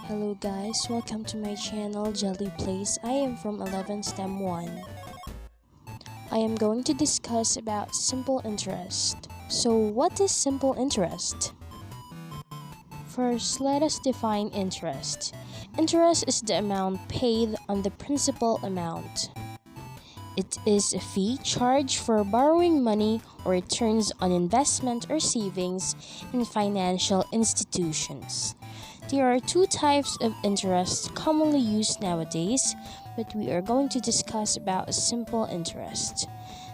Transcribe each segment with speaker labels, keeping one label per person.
Speaker 1: Hello guys, welcome to my channel Jelly Place. I am from 11 STEM 1. I am going to discuss about simple interest. So what is simple interest? First, let us define interest. Interest is the amount paid on the principal amount. It is a fee charged for borrowing money or returns on investment or savings in financial institutions. There are two types of interest commonly used nowadays, but we are going to discuss about simple interest.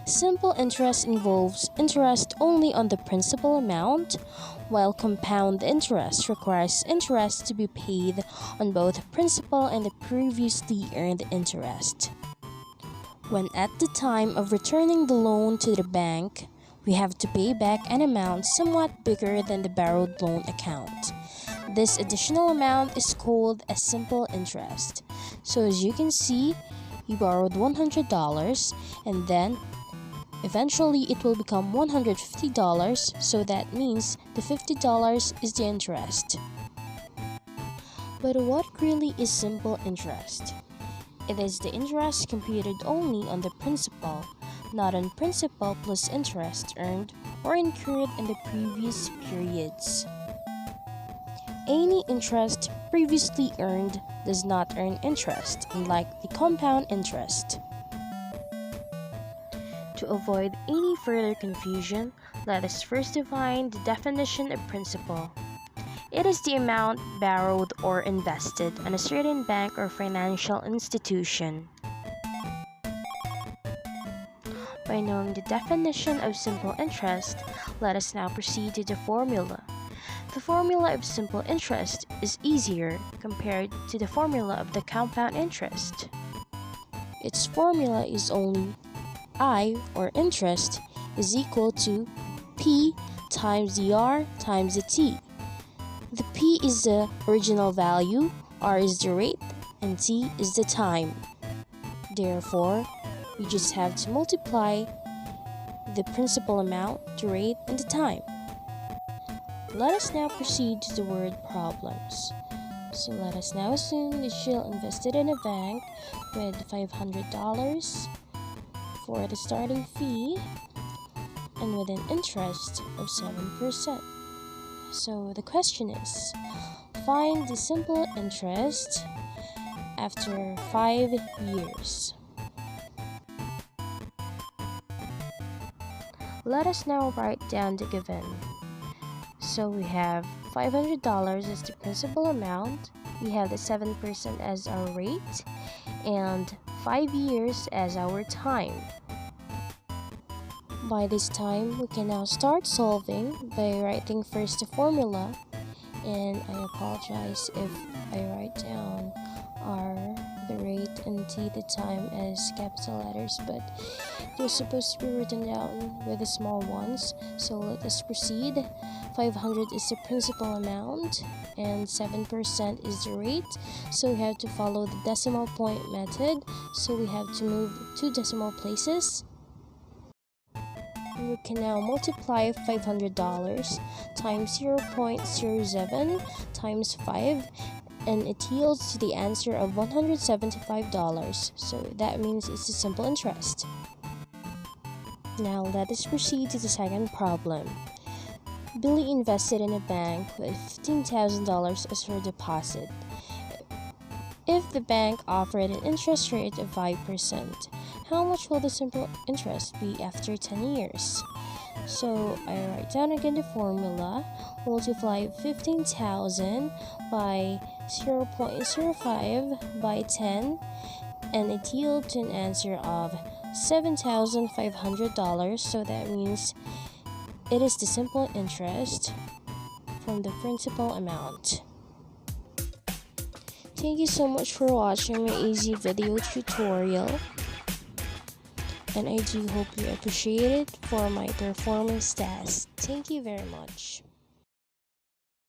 Speaker 1: Simple interest involves interest only on the principal amount, while compound interest requires interest to be paid on both principal and the previously earned interest. When at the time of returning the loan to the bank, we have to pay back an amount somewhat bigger than the borrowed loan account. This additional amount is called a simple interest. So as you can see, you borrowed $100 and then eventually it will become $150, so that means the $50 is the interest. But what really is simple interest? It is the interest computed only on the principal, not on principal plus interest earned or incurred in the previous periods. Any interest previously earned does not earn interest, unlike the compound interest. To avoid any further confusion, let us first define the definition of principal. It is the amount borrowed or invested in a certain bank or financial institution. By knowing the definition of simple interest, let us now proceed to the formula. The formula of simple interest is easier compared to the formula of the compound interest. Its formula is only I, or interest, is equal to P times the R times the T. The P is the original value, R is the rate, and T is the time. Therefore, we just have to multiply the principal amount, the rate, and the time. Let us now proceed to the word problems. So let us now assume that Jill invested in a bank with $500 for the starting fee and with an interest of 7%. So the question is, find the simple interest after 5 years. Let us now write down the given. So we have $500 as the principal amount, we have the 7% as our rate, and 5 years as our time. By this time, we can now start solving by writing first the formula, and I apologize if I write down R, the rate, and T, the time, as capital letters, but they're supposed to be written down with the small ones. So let us proceed. 500 is the principal amount and 7% is the rate, so we have to follow the decimal point method. So we have to move 2 decimal places. You can now multiply $500 times 0.07 times 5, and it yields to the answer of $175. So that means it's a simple interest. Now let us proceed to the second problem. Billy invested in a bank with $15,000 as her deposit. If the bank offered an interest rate of 5%, how much will the simple interest be after 10 years? So I write down again the formula, multiply 15,000 by 0.05 by 10, and it yields to an answer of $7,500. So that means it is the simple interest from the principal amount. Thank you so much for watching my easy video tutorial, and I do hope you appreciate it for my performance test. Thank you very much.